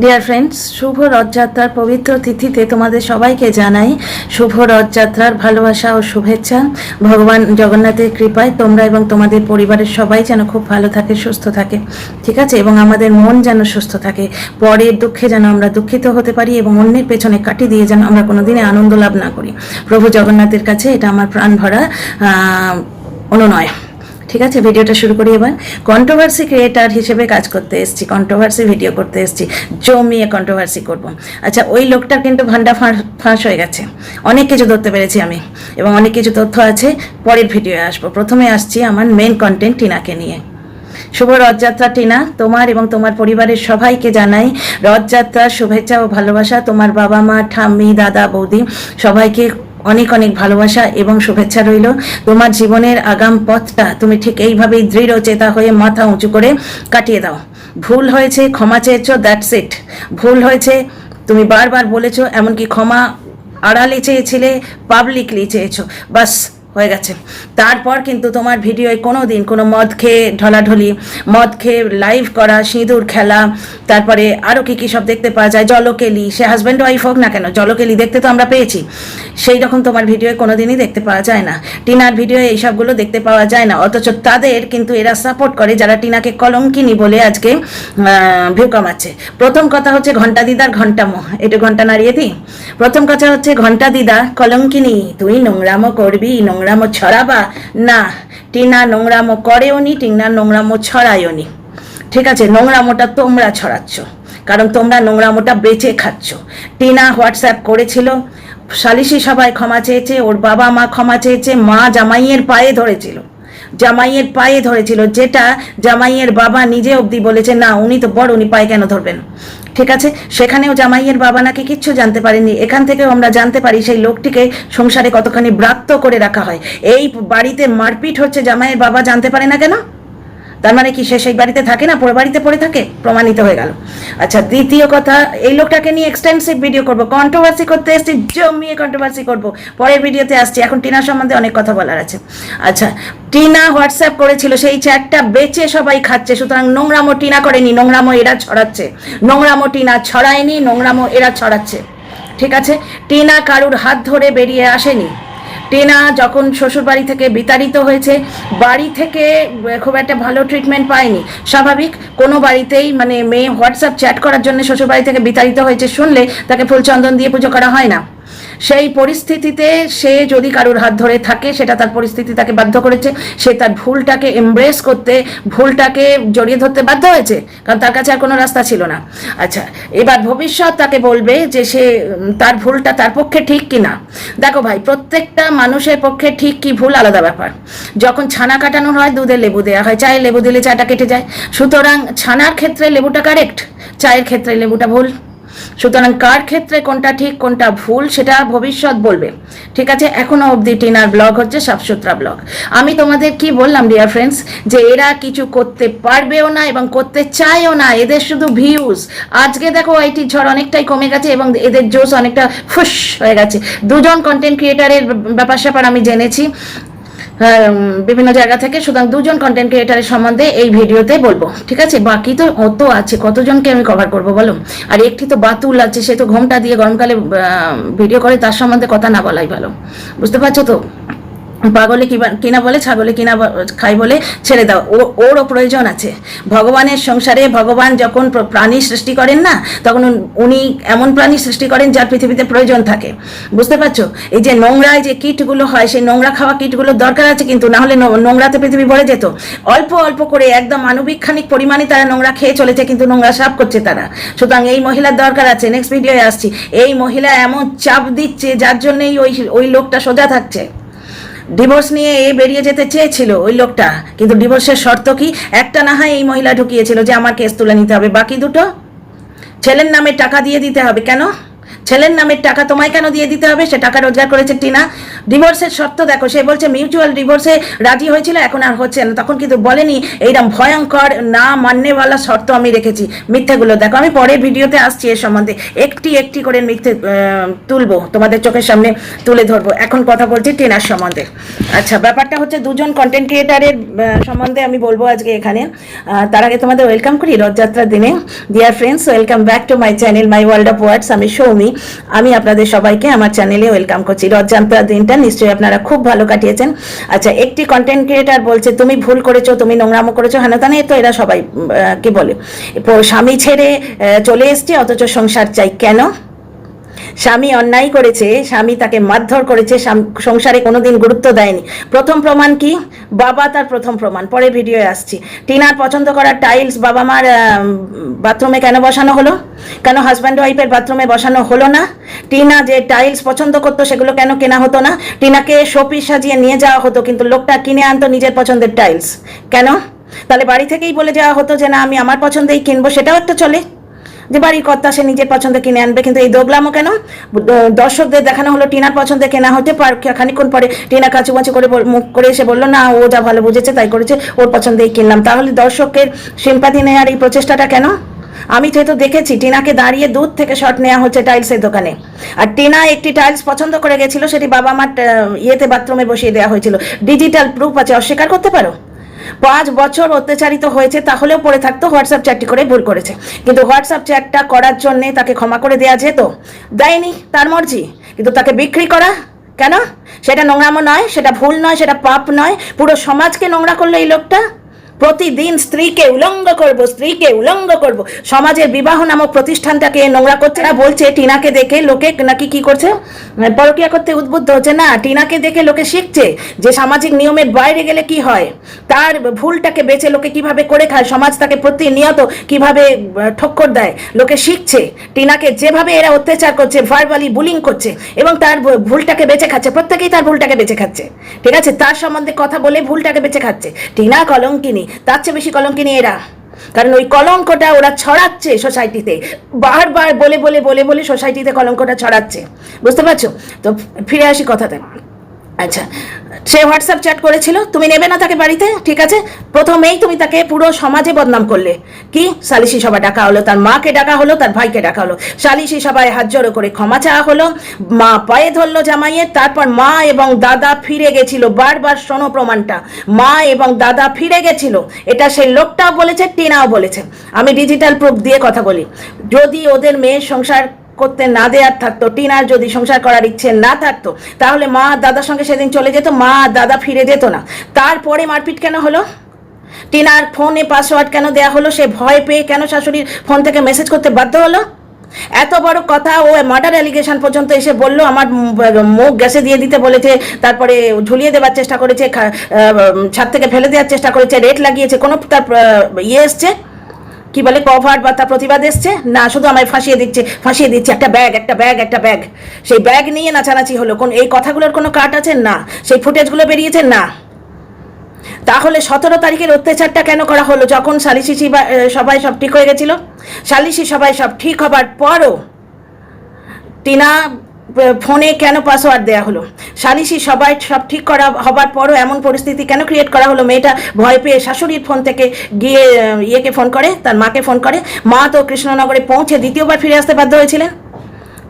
Dear friends, শুভ রথযাত্রার পবিত্র তিথিতে তোমাদের সবাইকে জানাই শুভ রথযাত্রার ভালোবাসা ও শুভেচ্ছা। ভগবান জগন্নাথের কৃপায় তোমরা এবং তোমাদের পরিবারের সবাই যেন খুব ভালো থাকে, সুস্থ থাকে, ঠিক আছে, এবং আমাদের মন যেন সুস্থ থাকে। পরের দুঃখে যেন আমরা দুঃখিত হতে পারি এবং অন্যের পেছনে কাটি দিয়ে যেন আমরা কোনোদিনে আনন্দ লাভ না করি। প্রভু জগন্নাথের কাছে এটা আমার প্রাণ ভরা অনুনয়। ঠিক আছে, ভিডিওটা শুরু করি। এবার কন্ট্রোভার্সি ক্রিয়েটার হিসেবে কাজ করতে এসেছি, কন্ট্রোভার্সি ভিডিও করতে এসেছি, জমিয়ে কন্ট্রোভার্সি করব। আচ্ছা, ওই লোকটার কিন্তু ভান্ডা ফাঁস হয়ে গেছে, অনেক কিছু ধরতে পেরেছি আমি, এবং অনেক কিছু তথ্য আছে, পরের ভিডিওয়ে আসবো। প্রথমে আসছি আমার মেন কন্টেন্ট টিনাকে নিয়ে। শুভ রথযাত্রা টিনা, তোমার এবং তোমার পরিবারের সবাইকে জানাই রথযাত্রার শুভেচ্ছা ও ভালোবাসা। তোমার বাবা মা, ঠাম্মি, দাদা, বৌদি সবাইকে অনেক অনেক ভালোবাসা এবং শুভেচ্ছা রইল। তোমার জীবনের আগাম পথটা তুমি ঠিক এইভাবেই দৃঢ় চেতা হয়ে মাথা উঁচু করে কাটিয়ে দাও। ভুল হয়েছে, ক্ষমা চেয়েছো, দ্যাটস ইট। ভুল হয়েছে, তুমি বারবার বলেছো, এমনকি ক্ষমা আড়ালে চেয়েছিলে, পাবলিকলি চেয়েছো, বাস হয়ে গেছে। তারপর কিন্তু তোমার ভিডিওয় কোনো দিন কোনো মদ খেয়ে ঢলাঢলি, মদ খেয়ে লাইভ করা, সিঁদুর খেলা, তারপরে আরও কী কী সব দেখতে পাওয়া যায়, জলকেলি, সে হাজব্যান্ড ওয়াইফ হোক না কেন, জলকেলি দেখতে তো আমরা পেয়েছি। সেই রকম তোমার ভিডিওয় কোনো দিনই দেখতে পাওয়া যায় না। টিনার ভিডিওয়ে এইসবগুলো দেখতে পাওয়া যায় না, অথচ তাদের কিন্তু এরা সাপোর্ট করে যারা টিনাকে কলঙ্কিনী বলে আজকে ভিউ কামাচ্ছে। প্রথম কথা হচ্ছে ঘন্টা দিদার ঘন্টামো, একটু ঘন্টা নাড়িয়ে দিই। প্রথম কথা হচ্ছে ঘন্টা দিদা কলঙ্কিনী, তুই নোংরামো করবি, নোংরামো ছড়াবা না। টিনা নোংরামো করেও নি, টিনা নোংরামো ছড়ায়ও নি, ঠিক আছে। নোংরামোটা তোমরা ছড়াচ্ছ, কারণ তোমরা নোংরামোটা বেঁচে খাচ্ছ। টিনা হোয়াটসঅ্যাপ করেছিল, সালিশি সবাই ক্ষমা চেয়েছে, ওর বাবা মা ক্ষমা চেয়েছে, মা জামাইয়ের পায়ে ধরেছিল, জামাইয়ের পায়ে ধরেছিল, যেটা জামাইয়ের বাবা নিজে অবধি বলেছে না উনি তো বড়, উনি পায়ে কেন ধরবেন, ঠিক আছে। সেখানেও জামাইয়ের বাবা নাকি কিচ্ছু জানতে পারেনি। এখান থেকেও আমরা জানতে পারি সেই লোকটিকে সংসারে কতখানি ব্রাত্য করে রাখা হয়। এই বাড়িতে মারপিট হচ্ছে, জামাইয়ের বাবা জানতে পারে না কেন? তার মানে কি সে সেই বাড়িতে থাকে না, পরে বাড়িতে পড়ে থাকে? প্রমাণিত হয়ে গেল। আচ্ছা, দ্বিতীয় কথা, এই লোকটাকে নিয়ে এক্সটেন্সিভ ভিডিও করব, কন্ট্রোভার্সি করতে এসেছি, জমিয়ে কন্ট্রোভার্সি করব, পরের ভিডিওতে আসছি। এখন টিনা সম্বন্ধে অনেক কথা বলার আছে। আচ্ছা, টিনা হোয়াটসঅ্যাপ করেছিল, সেই চ্যাটটা বেচে সবাই খাচ্ছে, সুতরাং নোংরামো টিনা করেনি, নোংরামো এরা ছড়াচ্ছে। নোংরামো টিনা ছড়ায়নি, নোংরামো এরা ছড়াচ্ছে, ঠিক আছে। টিনা কারুর হাত ধরে বেরিয়ে আসেনি। টিনা যখন শ্বশুরবাড়ি থেকে বিতাড়িত হয়েছে, বাড়ি থেকে খুব একটা ভালো ট্রিটমেন্ট পায়নি। স্বাভাবিক, কোনো বাড়িতেই মানে মেয়ে হোয়াটসঅ্যাপ চ্যাট করার জন্য শ্বশুরবাড়ি থেকে বিতাড়িত হয়েছে শুনলে তাকে ফুলচন্দন দিয়ে পুজো করা হয় না। সেই পরিস্থিতিতে সে যদি কারুর হাত ধরে থাকে, সেটা তার পরিস্থিতি তাকে বাধ্য করেছে, সে তার ভুলটাকে এমব্রেস করতে, ভুলটাকে জড়িয়ে ধরতে বাধ্য হয়েছে, কারণ তার কাছে আর কোনো রাস্তা ছিল না। আচ্ছা, এবার ভবিষ্যৎ তাকে বলবে যে সে তার ভুলটা তার পক্ষে ঠিক কি না। দেখো ভাই, প্রত্যেকটা মানুষের পক্ষে ঠিক কি ভুল আলাদা ব্যাপার। যখন ছানা কাটানো হয়, দুধে লেবু দেওয়া হয়, চায়ে লেবু দিলে চাটা কেটে যায়। সুতরাং ছানার ক্ষেত্রে লেবুটা কারেক্ট, চায়ের ক্ষেত্রে লেবুটা ভুল। সুতরাং কার ক্ষেত্রে কোনটা ঠিক কোনটা ভুল সেটা ভবিষ্যৎ বলবে, ঠিক আছে। এখনো অবধি টিনার ব্লগ হচ্ছে সাফসুতরা ব্লগ। আমি তোমাদের কি বললাম ডিয়ার ফ্রেন্ডস, যে এরা কিছু করতে পারবেও না এবং করতে চায়ও না, এদের শুধু ভিউজ। আজকে দেখো আইটি ঝড় অনেকটাই কমে গেছে এবং এদের জোশ অনেকটা ফুস হয়ে গেছে। দুজন কন্টেন্ট ক্রিয়েটারের ব্যাপার স্যাপার আমি জেনেছি বিভিন্ন জায়গা থেকে, সুতরাং দুজন কন্টেন্ট ক্রিয়েটারের সম্বন্ধে এই ভিডিওতে বলবো, ঠিক আছে। বাকি তো অত আছে, কতজনকে আমি কভার করবো বলো। আর একটি তো বাতুল আছে, সে তো ঘোমটা দিয়ে গরমকালে ভিডিও করে, তার সম্বন্ধে কথা না বলাই ভালো, বুঝতে পারছো তো। পাগলে কিনা বলে, ছাগলে কিনা খাই বলে ছেড়ে দাও, ওরও প্রয়োজন আছে। ভগবানের সংসারে ভগবান যখন প্রাণী সৃষ্টি করেন না, তখন উনি এমন প্রাণী সৃষ্টি করেন যার পৃথিবীতে প্রয়োজন থাকে, বুঝতে পারছো। এই যে নোংরায় যে কিটগুলো হয়, সেই নোংরা খাওয়া কিটগুলোর দরকার আছে, কিন্তু না হলে নোংরাতে পৃথিবী ভরে যেত। অল্প অল্প করে একদম মানবিক খানিক পরিমাণে তারা নোংরা খেয়ে চলেছে, কিন্তু নোংরা সাফ করছে তারা। সুতরাং এই মহিলার দরকার আছে। নেক্সট ভিডিওয়ে আসছি। এই মহিলা এমন চাপ দিচ্ছে যার জন্যই ওই লোকটা সোজা থাকছে। ডিভোর্স নিয়ে বেরিয়ে যেতে চেয়েছিল ওই লোকটা, কিন্তু ডিভোর্সের শর্ত কি? একটা না হয় এই মহিলা ঢুকিয়েছিল যে আমার কেস তুলে নিতে হবে, বাকি দুটো ছেলের নামে টাকা দিয়ে দিতে হবে। কেন? ছেলের নামের টাকা তোমায় কেন দিয়ে দিতে হবে? সে টাকা রোজগার করেছে টিনা। ডিভোর্সের শর্ত দেখো, সে বলছে মিউচুয়াল ডিভোর্সে রাজি হয়েছিল, এখন আর হচ্ছে না। তখন কিন্তু বলেনি এইরকম ভয়ঙ্কর না মাননেওয়ালা শর্ত আমি রেখেছি। মিথ্যেগুলো দেখো, আমি পরের ভিডিওতে আসছি এর সম্বন্ধে, একটি একটি করে মিথ্যে তুলবো, তোমাদের চোখের সামনে তুলে ধরবো। এখন কথা বলছি টিনার সম্বন্ধে। আচ্ছা, ব্যাপারটা হচ্ছে দুজন কন্টেন্ট ক্রিয়েটারের সম্বন্ধে আমি বলবো আজকে এখানে। তার আগে তোমাদের ওয়েলকাম করি রথযাত্রার দিনে। Dear friends, welcome back to my channel my world of words. আমি সৌমি, আমি আপনাদের সবাইকে আমার চ্যানেলে ওয়েলকাম করছি। রথযাত্রার দিনটা নিশ্চয়ই আপনারা খুব ভালো কাটিয়েছেন। আচ্ছা, একটি কন্টেন্ট ক্রিয়েটার বলছে তুমি ভুল করেছো, তুমি নোংরামো করেছো, হেনতানে, তো এরা সবাই কি বলে স্বামী ছেড়ে চলে এসছে অথচ সংসার চাই। কেন? স্বামী অন্যায় করেছে, স্বামী তাকে মারধর করেছে, সংসারে কোনোদিন গুরুত্ব দেয়নি। প্রথম প্রমাণ কি? বাবা তার প্রথম প্রমাণ, পরে ভিডিওয়ে আসছি। টিনার পছন্দ করা টাইলস বাবা মার বাথরুমে কেন বসানো হলো? কেন হাজব্যান্ড ওয়াইফের বাথরুমে বসানো হলো না? টিনা যে টাইলস পছন্দ করতো সেগুলো কেন কেনা হতো না? টিনাকে শোপিস সাজিয়ে নিয়ে যাওয়া হতো, কিন্তু লোকটা কিনে আনতো নিজের পছন্দের টাইলস। কেন? তাহলে বাড়ি থেকেই বলে যাওয়া হতো যে না আমি আমার পছন্দেই কিনবো, সেটাও একটা চলে, যে বাড়ির কর্তা সে নিজের পছন্দে কিনে আনবে। কিন্তু এই দোগলামও কেন? দর্শকদের দেখানো হলো টিনার পছন্দে কেনা হতে, খানিক্ষণ পরে টিনা কাচুমাচু করে মুখ করে এসে বললো না ও যা ভালো বুঝেছে তাই করেছে, ওর পছন্দেই কিনলাম। তাহলে দর্শকের সিম্পাথি নেওয়ার এই প্রচেষ্টাটা কেন? আমি তো দেখেছি টিনাকে দাঁড়িয়ে দূর থেকে শট নেওয়া হচ্ছে টাইলসের দোকানে, আর টিনা একটি টাইলস পছন্দ করে গেছিল, সেটি বাবা মার ইয়েতে বাথরুমে বসিয়ে দেওয়া হয়েছিল। ডিজিটাল প্রুফ আছে, অস্বীকার করতে পারো? 5 বছর অত্যাচারিত হয়েছে, তাহলেও পড়ে থাকতো হোয়াটসঅ্যাপ চ্যাটটি করে ভুল করেছে, কিন্তু হোয়াটসঅ্যাপ চ্যাটটা করার জন্য তাকে ক্ষমা করে দেওয়া যেত, দেয়নি, তার মর্জি। কিন্তু তাকে বিক্রি করা কেন? সেটা নোংরামো নয়, সেটা ভুল নয়, সেটা পাপ নয়, পুরো সমাজকে নোংরা করলো এই লোকটা। প্রতিদিন স্ত্রীকে উলঙ্গ করব, স্ত্রীকে উলঙ্গ করব, সমাজের বিবাহ নামক প্রতিষ্ঠানটাকে নোংরা করছে। না বলছে টিনাকে দেখে লোকে নাকি কি করছে, পরকিয়া করতে উদ্বুদ্ধ হচ্ছে। না, টিনাকে দেখে লোকে শিখছে যে সামাজিক নিয়মের বাইরে গেলে কি হয়, তার ভুলটাকে বেছে লোকে কিভাবে করে খায়, সমাজ তাকে প্রতিনিয়ত কিভাবে ঠক্কর দেয়, লোকে শিখছে। টিনাকে যেভাবে এরা অত্যাচার করছে, ভার্বালি বুলিং করছে এবং তার ভুলটাকে বেঁচে খাচ্ছে, প্রত্যেকেই তার ভুলটাকে বেঁচে খাচ্ছে। ঠিক আছে, তার সম্বন্ধে কথা বলে ভুলটাকে বেঁচে খাচ্ছে। টিনা কলঙ্কিনী, তার চেয়ে বেশি কলঙ্কিনী এরা, কারণ ওই কলঙ্কটা ওরা ছড়াচ্ছে সোসাইটিতে, বারবার বলে বলে বলে বলে সোসাইটিতে কলঙ্কটা ছড়াচ্ছে। বুঝতে পারছো? তো ফিরে আসি কথাতে। আচ্ছা, সে হোয়াটসঅ্যাপ চ্যাট করেছিল, তুমি নেবে না তাকে বাড়িতে, ঠিক আছে, প্রথমেই তুমি তাকে পুরো সমাজে বদনাম করলে। কি? সালিশি সভা ডাকা হলো, তার মাকে ডাকা হলো, তার ভাইকে ডাকা হলো, সালিশি সভায় হাত জড়ো করে ক্ষমা চাওয়া হলো, মা পায়ে ধরলো জামাইয়ের, তারপর মা এবং দাদা ফিরে গেছিল। বারবার শোনো প্রমাণটা, মা এবং দাদা ফিরে গেছিল, এটা সেই লোকটাও বলেছে, টিনাও বলেছে। আমি ডিজিটাল প্রুফ দিয়ে কথা বলি। যদি ওদের মেয়ের সংসার করতে না দেওয়ার থাকতো, টিনার যদি সংসার করার ইচ্ছে না থাকতো, তাহলে মা দাদার সঙ্গে সেদিন চলে যেত, মা দাদা ফিরে যেত না। তারপরে মারপিট কেন হলো? টিনার ফোনে পাসওয়ার্ড কেন দেয়া হলো? সে ভয় পেয়ে কেন শাশুড়ির ফোন থেকে মেসেজ করতে বাধ্য হলো? এত বড় কথা, ও মার্ডার অ্যালিগেশন পর্যন্ত এসে বললো, আমার মুখ গ্যাসে দিয়ে দিতে বলেছে, তারপরে ঝুলিয়ে দেওয়ার চেষ্টা করেছে, ছাদ থেকে ফেলে দেওয়ার চেষ্টা করেছে, রেট লাগিয়েছে, কোনো তার ইয়ে এসছে কি বলে কভার বা তার প্রতিবাদ এসছে না, শুধু আমায় ফাঁসিয়ে দিচ্ছে, একটা ব্যাগ, সেই ব্যাগ নিয়ে নাচানাচি হলো। কোন এই কথাগুলোর কোনো কাট আছে? না। সেই ফুটেজগুলো বেরিয়েছে? না। তাহলে 17 তারিখের অত্যাচারটা কেন করা হলো, যখন সালিশি সবাই সব ঠিক হয়ে গেছিল? সালিশি সবাই সব ঠিক হবার পরও টিনা ফোনে কেন পাসওয়ার্ড দেওয়া হলো? সালিশি সবাই সব ঠিক করা হবার পরও এমন পরিস্থিতি কেন ক্রিয়েট করা হলো? মেয়েটা ভয় পেয়ে শাশুড়ির ফোন থেকে গিয়ে ইয়েকে ফোন করে, তার মাকে ফোন করে। মা তো কৃষ্ণনগরে পৌঁছে দ্বিতীয়বার ফিরে আসতে বাধ্য হয়েছিলেন।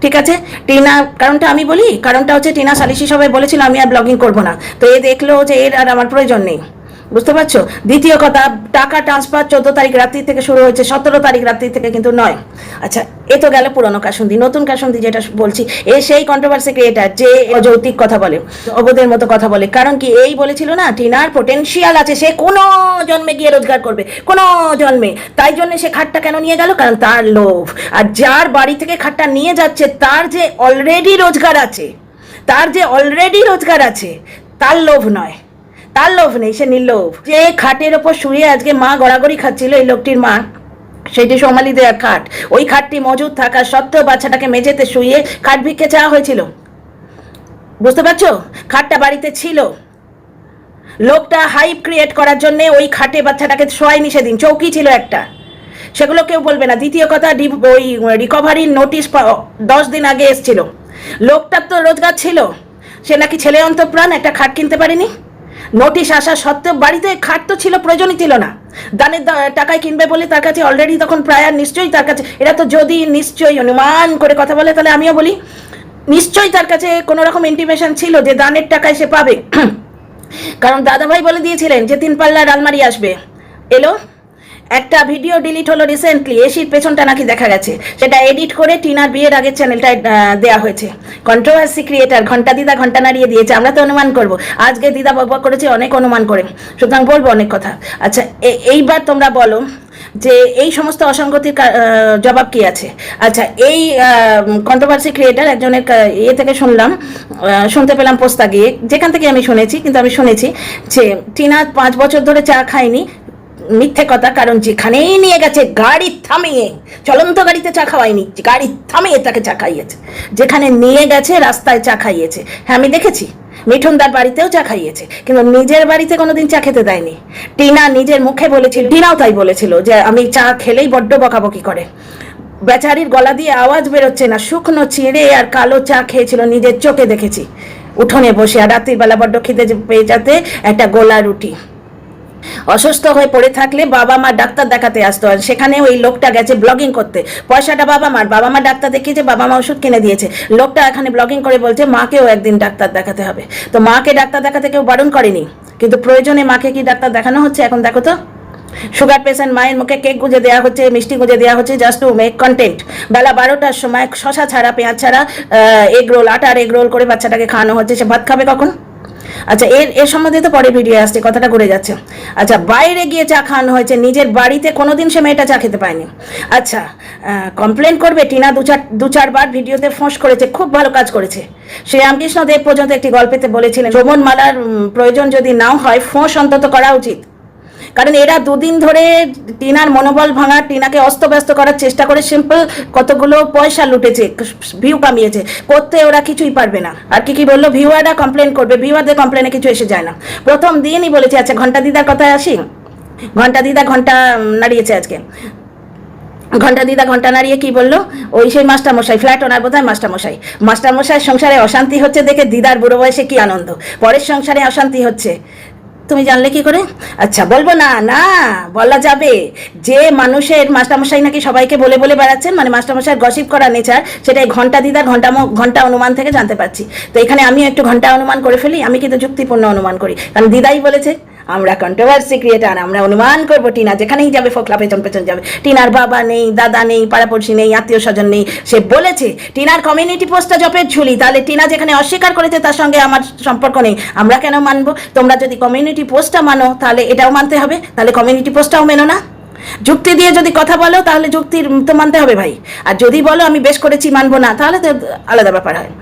ঠিক আছে, টিনা, কারণটা আমি বলি, কারণটা হচ্ছে টিনা সালিশি সবাই বলেছিল আমি আর ব্লগিং করবো না, তো এ দেখলো যে এর আর আমার প্রয়োজন নেই। বুঝতে পারছো? দ্বিতীয় কথা, টাকা ট্রান্সফার 14 তারিখ রাত্রি থেকে শুরু হয়েছে, 17 তারিখ রাত্রি থেকে কিন্তু নয়। আচ্ছা, এ তো গেল পুরনো কাসুন্দি। নতুন কাসুন্দি যেটা বলছি, এ সেই কন্ট্রোভার্সি ক্রিয়েটার যে অযৌক্তিক কথা বলে, অবধের মতো কথা বলে। কারণ কি, এই বলেছিল না টিনার পোটেনশিয়াল আছে, সে কোনো জন্মে গিয়ে রোজগার করবে, কোনো জন্মে। তাই জন্য সে খাটটা কেন নিয়ে গেল? কারণ তার লোভ। আর যার বাড়ি থেকে খাটটা নিয়ে যাচ্ছে তার যে অলরেডি রোজগার আছে, তার লোভ নয়, তার লোভ নেই, সে নির্লোভ। যে খাটের ওপর শুয়ে আজকে মা গড়াগড়ি খাচ্ছিল, এই লোকটির মা, সেটি সোমালি দেওয়ার খাট, ওই খাটটি মজুদ থাকা সত্ত্বেও বাচ্চাটাকে মেঝেতে শুয়ে খাট ভিক্ষে চাওয়া হয়েছিল। বুঝতে পারছো? খাটটা বাড়িতে ছিল, লোকটা হাইপ ক্রিয়েট করার জন্য ওই খাটে বাচ্চাটাকে শোয়ায়নি, সেদিন চৌকি ছিল একটা, সেগুলো কেউ বলবে না। দ্বিতীয় কথা, ওই রিকভারির নোটিশ 10 দিন আগে এসেছিল। লোকটার তো রোজগার ছিল, সে নাকি ছেলে অন্তঃপ্রাণ একটা খাট কিনতে পারেনি। নোটিশ আসা সত্ত্বেও বাড়িতে খাট তো ছিল, প্রয়োজনই ছিল না। দানের টাকায় কিনবে বলে তার কাছে অলরেডি তখন প্রায়ার নিশ্চয়ই তার কাছে, এরা তো যদি নিশ্চয়ই অনুমান করে কথা বলে, তাহলে আমিও বলি নিশ্চয়ই তার কাছে কোনো রকম ইন্টিমেশন ছিল যে দানের টাকায় সে পাবে। কারণ দাদাভাই বলে দিয়েছিলেন যে 3 পাল্লার আলমারি আসবে, এলো। একটা ভিডিও ডিলিট হলো রিসেন্টলি, এসির পেছনটা নাকি দেখা গেছে, সেটা এডিট করে টিনার বিয়ের আগের চ্যানেলটায় দেওয়া হয়েছে। কন্ট্রোভার্সি ক্রিয়েটার ঘন্টা দিদা ঘন্টা নাড়িয়ে দিয়েছে, আমরা তো অনুমান করব। আজকে দিদা বকবক করেছে অনেক অনুমান করে, সুতরাং বলবো অনেক কথা। আচ্ছা, এইবার তোমরা বলো যে এই সমস্ত অসঙ্গতির জবাব কি আছে? আচ্ছা, এই কন্ট্রোভার্সি ক্রিয়েটার একজনের থেকে শুনতে পেলাম পোস্তা গিয়ে, যেখান থেকে আমি শুনেছি, কিন্তু আমি শুনেছি যে টিনা 5 বছর ধরে চা খায়নি। মিথ্যে কথা, কারণ যেখানেই নিয়ে গেছে গাড়ি থামিয়ে, চলন্ত গাড়িতে চা খাওয়ায়নি, গাড়ি থামিয়ে তাকে চা খাইয়েছে। যেখানে নিয়ে গেছে রাস্তায় চা খাইয়েছে। হ্যাঁ, আমি দেখেছি মিঠুনদার বাড়িতেও চা খাইয়েছে, কিন্তু নিজের বাড়িতে কোনোদিন চা খেতে দেয়নি। টিনা নিজের মুখে বলেছিল, টিনাও তাই বলেছিল যে আমি চা খেলেই বড্ড বকাবকি করে। বেচারির গলা দিয়ে আওয়াজ বেরোচ্ছে না, শুকনো চিঁড়ে আর কালো চা খেয়েছিল, নিজের চোখে দেখেছি উঠোনে বসে। আর রাত্রির বেলা বড্ড খিদে পেয়ে যাতে একটা গোলা রুটি। অসুস্থ হয়ে পড়ে থাকলে বাবা মা ডাক্তার দেখাতে আসতো, আর সেখানে ওই লোকটা গেছে ব্লগিং করতে। পয়সাটা বাবা মা ডাক্তার দেখিয়েছে, বাবা মা ওষুধ কিনে দিয়েছে। লোকটা এখানে ব্লগিং করে বলছে মাকেও একদিন ডাক্তার দেখাতে হবে। তো মাকে ডাক্তার দেখাতে কেউ বারণ করেনি, কিন্তু প্রয়োজনে মাকে কি ডাক্তার দেখানো হচ্ছে এখন? দেখো তো, সুগার পেশেন্ট মায়ের মুখে কেক গুঁজে দেওয়া হচ্ছে, মিষ্টি গুঁজে দেওয়া হচ্ছে, জাস্ট টু মেক কন্টেন্ট। বেলা 12টার সময় শশা ছাড়া, পেঁয়াজ ছাড়া এগ রোল, আটার এগ রোল করে বাচ্চাটাকে খাওয়ানো হচ্ছে। সে ভাত খাবে কখন? আচ্ছা, এর সম্বন্ধে তো পরে ভিডিও আসছে, কথাটা ঘুরে যাচ্ছে। আচ্ছা, বাইরে গিয়ে চা খাওয়ানো হয়েছে, নিজের বাড়িতে কোনোদিন সে মেয়েটা চা খেতে পায়নি। আচ্ছা, কমপ্লেন করবে? টিনা 2-4 বার ভিডিওতে ফোঁস করেছে, খুব ভালো কাজ করেছে। শ্রীরামকৃষ্ণ দেব পর্যন্ত একটি গল্পেতে বলেছিলেন যৌবন মালার প্রয়োজন যদি নাও হয়, ফোঁস অন্তত করা উচিত। কারণ এরা 2 দিন ধরে টিনার মনোবল ভাঙা, টিনাকে অস্তব্যস্ত করার চেষ্টা করে সিম্পল কতগুলো পয়সা লুটেছে, ভিউ কামিয়েছে। করতে ওরা কিছুই পারবে না। আর কি বললো, ভিউয়াররা কমপ্লেন করবে, ভিউয়ারদের কমপ্লেনে কিছু এসে যায় না। প্রথম দিনই বলেছে। আচ্ছা, ঘন্টা দিদার কথায় আসি। ঘন্টা দিদা ঘন্টা নাড়িয়েছে আজকে। ঘন্টা দিদা ঘন্টা নাড়িয়ে কি বললো, ওই সেই মাস্টারমশাই, ফ্ল্যাট ওনার বোধহয় মাস্টারমশাই সংসারে অশান্তি হচ্ছে দেখে দিদার বুড়ো বয়সে কি আনন্দ, পরের সংসারে অশান্তি হচ্ছে। তুমি জানলে কি করে? আচ্ছা, বলবো না, না বলা যাবে। যে মানুষের মাস্টারমশাই নাকি সবাইকে বলে বলে বেড়াচ্ছেন, মানে মাস্টারমশাইয়ের গসিপ করা নেচার, সেটাই ঘন্টা দিদার ঘন্টা অনুমান থেকে জানতে পারছি। তো এখানে আমি একটু ঘন্টা অনুমান করে ফেলি। আমি কিন্তু যুক্তিপূর্ণ অনুমান করি, কারণ দিদাই বলেছে আমরা কন্ট্রোভার্সি ক্রিয়েটার, আমরা অনুমান করবো টিনা যেখানেই যাবে ফোকলা পেছন পেছন যাবে। টিনার বাবা নেই, দাদা নেই, পাড়াপড়শি নেই, আত্মীয় স্বজন নেই। সে বলেছে টিনার কমিউনিটি পোস্টটা জপের ঝুলি, তাহলে টিনা যেখানে অস্বীকার করেছে তার সঙ্গে আমার সম্পর্ক নেই, আমরা কেন মানবো? তোমরা যদি কমিউনিটি পোস্টটা মানো তাহলে এটাও মানতে হবে, তাহলে কমিউনিটি পোস্টটাও মেনো না। যুক্তি দিয়ে যদি কথা বলো তাহলে যুক্তির তো মানতে হবে ভাই। আর যদি বলো আমি বেশ করেছি মানবো না, তাহলে তো আলাদা ব্যাপার হয়।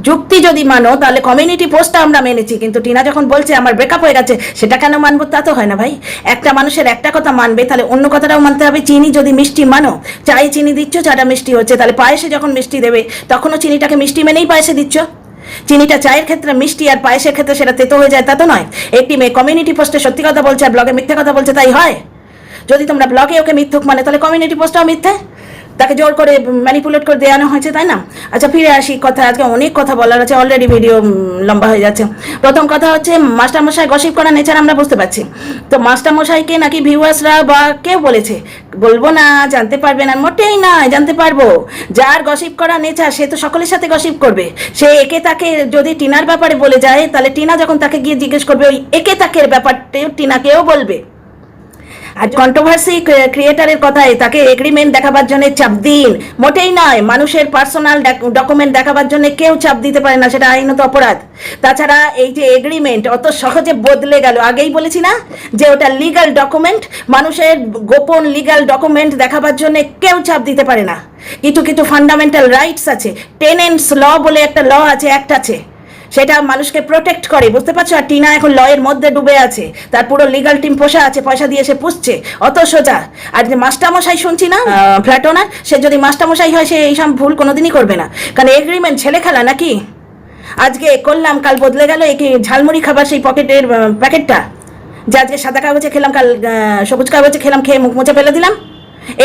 যুক্তি যদি মানো তাহলে কমিউনিটি পোস্টটা আমরা মেনেছি, কিন্তু টিনা যখন বলছে আমার ব্রেকআপ হয়ে গেছে, সেটা কেন মানবো? তা তো হয় না ভাই। একটা মানুষের একটা কথা মানবে, তাহলে অন্য কথাটাও মানতে হবে। চিনি যদি মিষ্টি মানো, চায়ে চিনি দিচ্ছ, চাটা মিষ্টি হচ্ছে, তাহলে পায়েসে যখন মিষ্টি দেবে তখনও চিনিটাকে মিষ্টি মেনেই পায়েসে দিচ্ছ। চিনিটা চায়ের ক্ষেত্রে মিষ্টি আর পায়েসের ক্ষেত্রে সেটা তেতো হয়ে যায়, তা তো নয়। একটি মেয়ে কমিউনিটি পোস্টে সত্যি কথা বলছে আর ব্লগে মিথ্যে কথা বলছে, তাই হয়? যদি তোমরা ব্লগে ওকে মিথ্যুক মানে, তাহলে কমিউনিটি পোস্টটাও মিথ্যে, তাকে জোর করে ম্যানিপুলেট করে দেওয়ানো হয়েছে, তাই না? আচ্ছা, ফিরে আসি কথা। আজকে অনেক কথা বলার আছে, অলরেডি ভিডিও লম্বা হয়ে যাচ্ছে। প্রথম কথা হচ্ছে মাস্টারমশাই গসিপ করা নেচার আমরা বুঝতে পারছি। তো মাস্টারমশাইকে নাকি ভিউয়ার্সরা বা কেউ বলেছে, বলবো না, জানতে পারবে না, মোটেই না, জানতে পারবো। যার গসিপ করা নেচার সে তো সকলের সাথে গসিপ করবে। সে একে তাকে যদি টিনার ব্যাপারে বলে যায়, তাহলে টিনা যখন তাকে গিয়ে জিজ্ঞেস করবে, ওই একে তাকের ব্যাপারটাও টিনাকেও বলবে। আর কন্ট্রোভার্সি ক্রিয়েটারের কথায় তাকে এগ্রিমেন্ট দেখাবার জন্য চাপ দিন, মোটেই নয়। মানুষের পার্সোনাল ডকুমেন্ট দেখাবার জন্য কেউ চাপ দিতে পারে না, সেটা আইনত অপরাধ। তাছাড়া এই যে এগ্রিমেন্ট অত সহজে বদলে গেল, আগেই বলেছি না যে ওটা লিগ্যাল ডকুমেন্ট। মানুষের গোপন লিগ্যাল ডকুমেন্ট দেখাবার জন্য কেউ চাপ দিতে পারে না। কিছু ফান্ডামেন্টাল রাইটস আছে, টেনেন্টস ল বলে একটা ল আছে, অ্যাক্ট আছে, সেটা মানুষকে প্রোটেক্ট করে, বুঝতে পারছো? আর টিনা এখন লয়ের মধ্যে ডুবে আছে, তার পুরো লিগাল টিম পোষা আছে, পয়সা দিয়ে সে পুষছে, অত সোজা। আর যে মাস্টারমশাই শুনছি না ফ্ল্যাট ওনার, সে যদি মাস্টারমশাই হয় সে এইসব ভুল কোনোদিনই করবে না, কারণ এগ্রিমেন্ট ছেলে খেলা নাকি? আজকে করলাম কাল বদলে গেল। এই ঝালমুড়ি খাবার সেই প্যাকেটটা যে আজকে সাদা কাগজে খেলাম, কাল সবুজ কাগজে খেলাম, খেয়ে মুখ মুছে ফেলে দিলাম।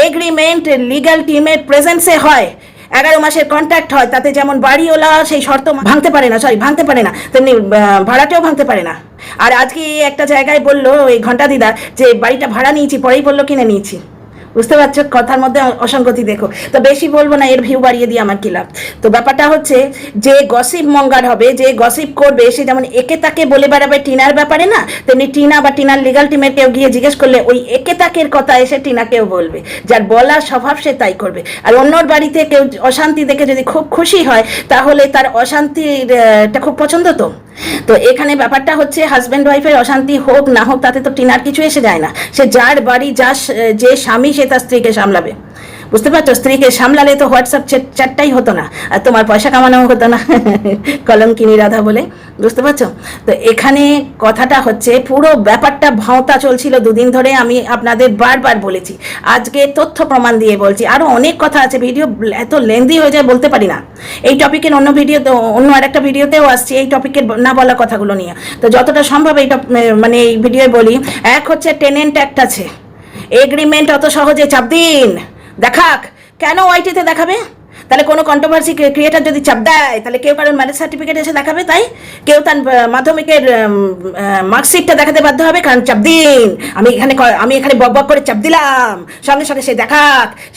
এগ্রিমেন্ট লিগ্যাল টিমের প্রেজেন্সে হয়, 11 মাসের কন্ট্রাক্ট হয়, তাতে যেমন বাড়িওয়ালা সেই শর্ত ভাঙতে পারে না, তেমনি ভাড়াটেও ভাঙতে পারে না। আর আজকে একটা জায়গায় বললো ওই ঘন্টা দিদা যে বাড়িটা ভাড়া নিয়েছি, পরেই বললো কিনে নিয়েছি। বুঝতে পারছো কথার মধ্যে অসঙ্গতি দেখো। তো বেশি বলবো না, এর ভিউ বাড়িয়ে দিয়ে আমার কি লাভ। তো ব্যাপারটা হচ্ছে যে গসিপ মঙ্গার হবে, যে গসিপ করবে, সে যেমন একে তাকে বলে বেড়াবে টিনার ব্যাপারে না, তেমনি টিনা বা টিনার লিগাল টিমের কেউ গিয়ে জিজ্ঞেস করলে ওই একে তাকের কথা এসে টিনাকেও বলবে। যার বলার স্বভাব সে তাই করবে। আর অন্যর বাড়িতে কেউ অশান্তি দেখে যদি খুব খুশি হয়, তাহলে তার অশান্তিটা খুব পছন্দ। তো এখানে ব্যাপারটা হচ্ছে হাজব্যান্ড ওয়াইফের অশান্তি হোক না হোক তাতে তো টিনার কিছু এসে যায় না। সে যার বাড়ি যে স্বামী সে তার স্ত্রীকে সামলাবে। বুঝতে পারছো? স্ত্রীকে সামলালে তো হোয়াটসঅ্যাপ চ্যাটটাই হতো না, আর তোমার পয়সা কামানো হতো না কলঙ্কিনী রাধা বলে। বুঝতে পারছো? তো এখানে কথাটা হচ্ছে পুরো ব্যাপারটা ভাঁওতা চলছিল দুদিন ধরে। আমি আপনাদের বারবার বলেছি, আজকে তথ্য প্রমাণ দিয়ে বলছি। আরও অনেক কথা আছে, ভিডিও এত লেন্দি হয়ে যায় বলতে পারি না। এই টপিকের অন্য আরেকটা ভিডিওতেও আসছি এই টপিকের না বলা কথাগুলো নিয়ে। তো যতটা সম্ভব এই মানে এই ভিডিও বলি। এক হচ্ছে টেনেন্ট অ্যাক্ট আছে, এগ্রিমেন্ট অত সহজে চাপ দিন দেখাক কেন ওয়াইটিতে দেখাবে? তাহলে কোনো কন্ট্রোভার্সি ক্রিয়েটার যদি চাপ দেয়, তাহলে কেউ কারণ ম্যারেজ সার্টিফিকেট এসে দেখাবে, তাই কেউ তার মাধ্যমিকের মার্কশিটটা দেখাতে বাধ্য হবে, কারণ চাপ দিন। আমি এখানে বক করে চাপ দিলাম, সঙ্গে সঙ্গে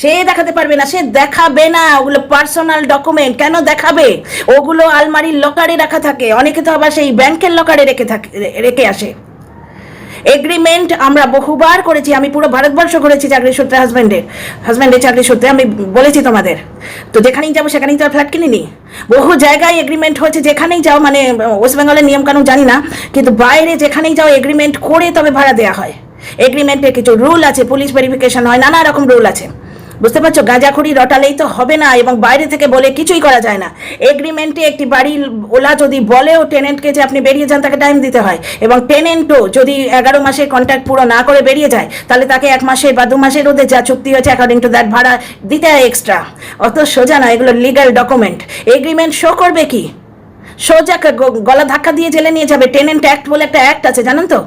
সে দেখাতে পারবে না, সে দেখাবে না। ওগুলো পার্সোনাল ডকুমেন্ট, কেন দেখাবে? ওগুলো আলমারির লকারে রাখা থাকে, অনেকে তো আবার সেই ব্যাংকের লকারে রেখে আসে। এগ্রিমেন্ট আমরা বহুবার করেছি, আমি পুরো ভারতবর্ষ করেছি চাকরি সূত্রে, হাজব্যান্ডের চাকরি সূত্রে, আমি বলেছি তোমাদের। তো যেখানেই যাবো সেখানেই তো ফ্ল্যাট কিনিনি, বহু জায়গায় এগ্রিমেন্ট হয়েছে। যেখানেই যাও, মানে ওয়েস্ট বেঙ্গলের নিয়মকানুন জানি না, কিন্তু বাইরে যেখানেই যাও এগ্রিমেন্ট করে তবে ভাড়া দেওয়া হয়। এগ্রিমেন্টের কিছু রুল আছে, পুলিশ ভেরিফিকেশন হয়, নানা রকম রুল আছে। বুঝতে পারছো? গাঁজাখুরি রটালেই তো হবে না, এবং বাইরে থেকে বলে কিছুই করা যায় না। এগ্রিমেন্টে একটি বাড়ির ওলা যদি বলেও টেনেন্টকে যে আপনি বেরিয়ে যান, তাকে টাইম দিতে হয়। এবং টেনেন্টও যদি 11 মাসের কন্ট্রাক্ট পুরো না করে বেরিয়ে যায়, তাহলে তাকে 1 মাসের বা 2 মাসের ওদের যা চুক্তি হয়েছে অ্যাকর্ডিং টু দ্যাট ভাড়া দিতে হয় এক্সট্রা। অত সোজা না, এগুলো লিগ্যাল ডকুমেন্ট। এগ্রিমেন্ট শো করবে কি? সোজা গলা ধাক্কা দিয়ে জেলে নিয়ে যাবে। টেনেন্ট অ্যাক্ট বলে একটা অ্যাক্ট আছে, জানেন তো?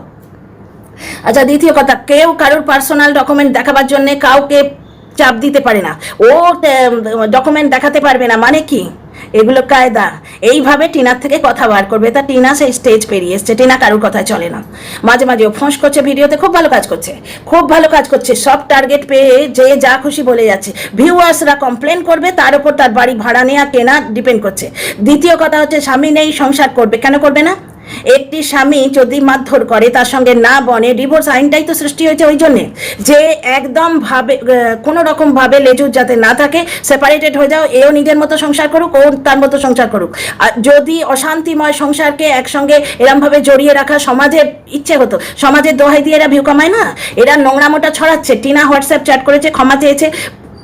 আচ্ছা, দ্বিতীয় কথা, কেউ কারোর পার্সোনাল ডকুমেন্ট দেখাবার জন্য কাউকে চাপ দিতে পারে না। ও ডকুমেন্ট দেখাতে পারবে না মানে কি? এগুলো কায়দা। এইভাবে টিনার থেকে কথা বার করবে। তা টিনা সেই স্টেজ পেরিয়ে এসছে, টিনা কারোর কথায় চলে না। মাঝে মাঝে ও ফোঁস করছে ভিডিওতে, খুব ভালো কাজ করছে, সব টার্গেট পেয়ে যে যা খুশি বলে যাচ্ছে। ভিউয়ার্সরা কমপ্লেন করবে, তার উপর তার বাড়ি ভাড়া নেওয়া কেনা ডিপেন্ড করছে। দ্বিতীয় কথা হচ্ছে, স্বামী নেই, সংসার করবে, কেন করবে না? একটি স্বামী যদি মারধর করে, তার সঙ্গে না বনে, ডিভোর্স আইনটাই তো সৃষ্টি হয়েছে ওই জন্যে, যে একদম ভাবে কোনো রকম ভাবে লেজুর যাতে না থাকে, সেপারেটেড হয়ে যাও, এও নিজের মতো সংসার করুক, ও তার মতো সংসার করুক। আর যদি অশান্তিময় সংসারকে একসঙ্গে এরমভাবে জড়িয়ে রাখা সমাজের ইচ্ছে হতো, সমাজের দোহাই দিয়ে এরা ভিউ কামায় না, এরা নোংরামোটা ছড়াচ্ছে। টিনা হোয়াটসঅ্যাপ চ্যাট করেছে, ক্ষমা চেয়েছে,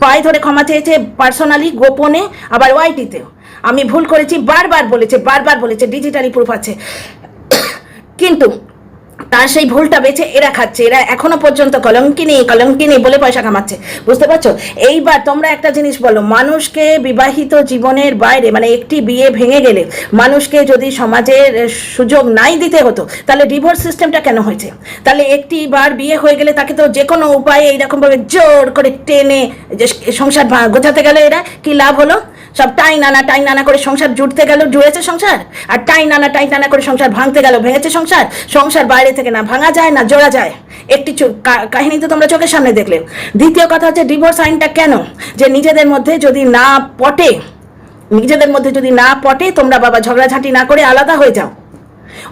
পায়ে ধরে ক্ষমা চেয়েছে, পার্সোনালি, গোপনে, আবার ওয়াইটিতেও। আমি ভুল করেছি বারবার বলেছে, ডিজিটালি প্রুফ আছে। কিন্তু তার সেই ভুলটা বেছে এরা খাচ্ছে। এরা এখনো পর্যন্ত কলঙ্কিনী বলে পয়সা কামাচ্ছে। বুঝতে পারছো? এইবার তোমরা একটা জিনিস বলো, মানুষকে বিবাহিত জীবনের বাইরে, মানে একটি বিয়ে ভেঙে গেলে মানুষকে যদি সমাজের সুযোগ নাই দিতে হতো, তাহলে ডিভোর্স সিস্টেমটা কেন হয়েছে? তাহলে একটি বার বিয়ে হয়ে গেলে তাকে তো যে কোনো উপায়ে এইরকমভাবে জোর করে টেনে যে সংসার গোছাতে গেলে এরা কি লাভ হলো? সব টাইন আনা করে সংসার জুড়েছে সংসার, আর টাইন আনা করে সংসার ভাঙতে গেল, ভেঙেছে সংসার বাইরে থেকে না ভাঙা যায় না জোড়া যায়। একটি কাহিনী তো তোমরা চোখের সামনে দেখলে। দ্বিতীয় কথা হচ্ছে, ডিভোর্স আইনটা কেন? যে নিজেদের মধ্যে যদি না পটে তোমরা বাবা ঝগড়াঝাঁটি না করে আলাদা হয়ে যাও।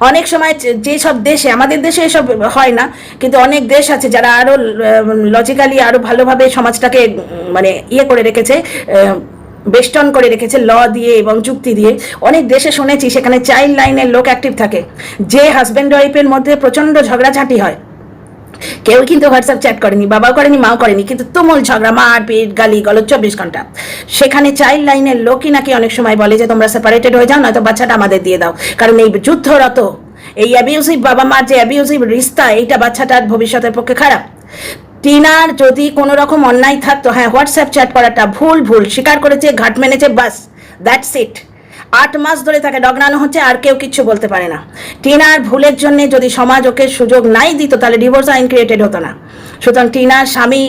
অনেক সময় যেসব দেশে, আমাদের দেশে এসব হয় না, কিন্তু অনেক দেশ আছে যারা আরো লজিক্যালি আরো ভালোভাবে সমাজটাকে মানে করে রেখেছে, বেষ্টন করে রেখেছে ল দিয়ে এবং যুক্তি দিয়ে। অনেক দেশে শুনেছি সেখানে চাইল্ড লাইনের লোক অ্যাক্টিভ থাকে, যে হাজব্যান্ড ওয়াইফের মধ্যে প্রচণ্ড ঝগড়াঝাঁটি হয়, কেউ কিন্তু হোয়াটসঅ্যাপ চ্যাট করেনি, বাবাও করেনি, মাও করেনি, কিন্তু তুমুল ঝগড়া, মারপিট, গালি গলদ 24 ঘন্টা। সেখানে চাইল্ড লাইনের লোকই নাকি অনেক সময় বলে যে তোমরা সেপারেটেড হয়ে যাও, নয়তো বাচ্চাটা আমাদের দিয়ে দাও। কারণ এই যুদ্ধরত, এই অ্যাবিউসিভ বাবা মার যে অ্যাবিউসিভ রিস্তা, এইটা বাচ্চাটার ভবিষ্যতের পক্ষে খারাপ। টিনার যদি কোনো রকম অন্যায় থাকতো, হ্যাঁ হোয়াটসঅ্যাপ চ্যাট করাটা ভুল স্বীকার করেছে, ঘাট মেনেছে, বাস দ্যাটস ইট। 8 মাস ধরে তাকে ডগনানো হচ্ছে, আর কেউ কিচ্ছু বলতে পারে না। টিনার ভুলের জন্য যদি সমাজ ওকে সুযোগ নাই দিত, তাহলে ডিভোর্স আইন ক্রিয়েটেড হতো না। সুতরাং টিনার স্বামী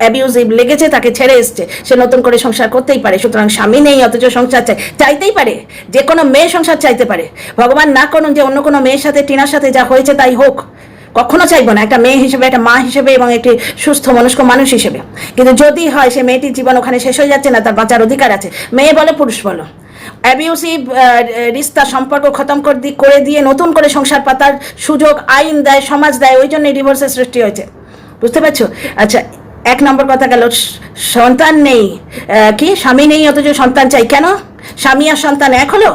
অ্যাবিউজিভ লেগেছে, তাকে ছেড়ে এসছে, সে নতুন করে সংসার করতেই পারে। সুতরাং স্বামী নেই অথচ সংসার চাইতেই পারে, যে কোনো মেয়ে সংসার চাইতে পারে। ভগবান না করুন যে অন্য কোনো মেয়ের সাথে, টিনার সাথে যা হয়েছে তাই হোক, কখনো চাইবো না, একটা মেয়ে হিসেবে, একটা মা হিসেবে এবং একটি সুস্থ মনস্ক মানুষ হিসেবে। কিন্তু যদি হয় সে মেয়েটির জীবন ওখানে শেষ হয়ে যাচ্ছে না, তার বাঁচার অধিকার আছে, মেয়ে বলো পুরুষ বলো। অ্যাবিউসিভ রিস্তা, সম্পর্ক খতম করে দিয়ে নতুন করে সংসার পাতার সুযোগ আইন দেয়, সমাজ দেয়, ওই জন্যই ডিভোর্সের সৃষ্টি হয়েছে। বুঝতে পারছো? আচ্ছা, এক নম্বর কথা গেল, সন্তান নেই, কি স্বামী নেই অথচ সন্তান চাই, কেন? স্বামী আর সন্তান এক হলো?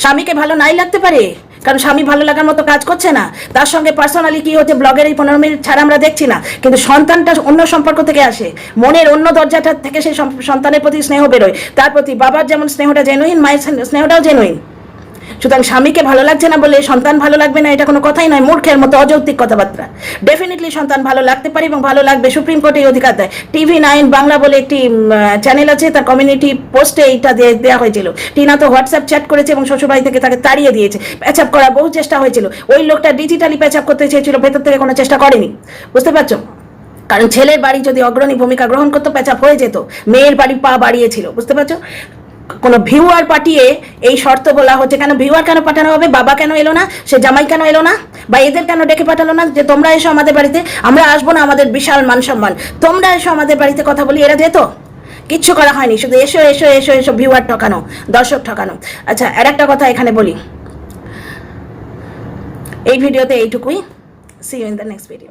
স্বামীকে ভালো নাই লাগতে পারে, কারণ স্বামী ভালো লাগার মতো কাজ করছে না, তার সঙ্গে পার্সোনালি কি হচ্ছে ব্লগের এই 15 মিনিট ছাড়া আমরা দেখছি না, কিন্তু সন্তানটা অন্য সম্পর্ক থেকে আসে, মনের অন্য দরজাটা থেকে সেই সন্তানের প্রতি স্নেহ বেরোয়, তার প্রতি বাবার যেমন স্নেহটা জেনুইন, মায়ের স্নেহটাও জেনুইন। সুতরাং স্বামীকে ভালো লাগছে না বলে সন্তান ভালো লাগবে না, এটা কোনো কথাই নয়, মূর্খের মতো অযৌক্তিক কথাবার্তা। ডেফিনেটলি সন্তান ভালো লাগতে পারে এবং ভালো লাগবে, সুপ্রিম কোর্টে এই অধিকার দেয়। TV9 বাংলা বলে একটি চ্যানেল আছে, তার কমিউনিটি পোস্টে এইটা দেওয়া হয়েছিল। টিনা তো হোয়াটসঅ্যাপ চ্যাট করেছে এবং শ্বশুরবাড়ি থেকে তাকে তাড়িয়ে দিয়েছে। প্যাচআপ করার বহু চেষ্টা হয়েছিল, ওই লোকটা ডিজিটালি প্যাচআপ করতে চেয়েছিল, ভেতর থেকে কোনো চেষ্টা করেনি। বুঝতে পারছো? কারণ ছেলের বাড়ি যদি অগ্রণী ভূমিকা গ্রহণ করতো, প্যাচআপ হয়ে যেত, মেয়ের বাড়ি পা বাড়িয়েছিল। বুঝতে পারছো? কোনো ভিউয়ার পাঠিয়ে এই শর্ত বলা হচ্ছে, কেন ভিউয়ার কেন পাঠানো হবে? বাবা কেন এলো না? সে জামাই কেন এলো না? বা এদের কেন ডেকে পাঠালো না যে তোমরা এসো আমাদের বাড়িতে, আমরা আসবো না, আমাদের বিশাল মান সম্মান, তোমরা এসো আমাদের বাড়িতে কথা বলি? এরা যেত? কিচ্ছু করা হয়নি, শুধু এসো এসো এসো এসো, ভিউয়ার ঠকানো, দর্শক ঠকানো। আচ্ছা, আর একটা কথা এখানে বলি, এই ভিডিওতে এইটুকুই। See you in the next video.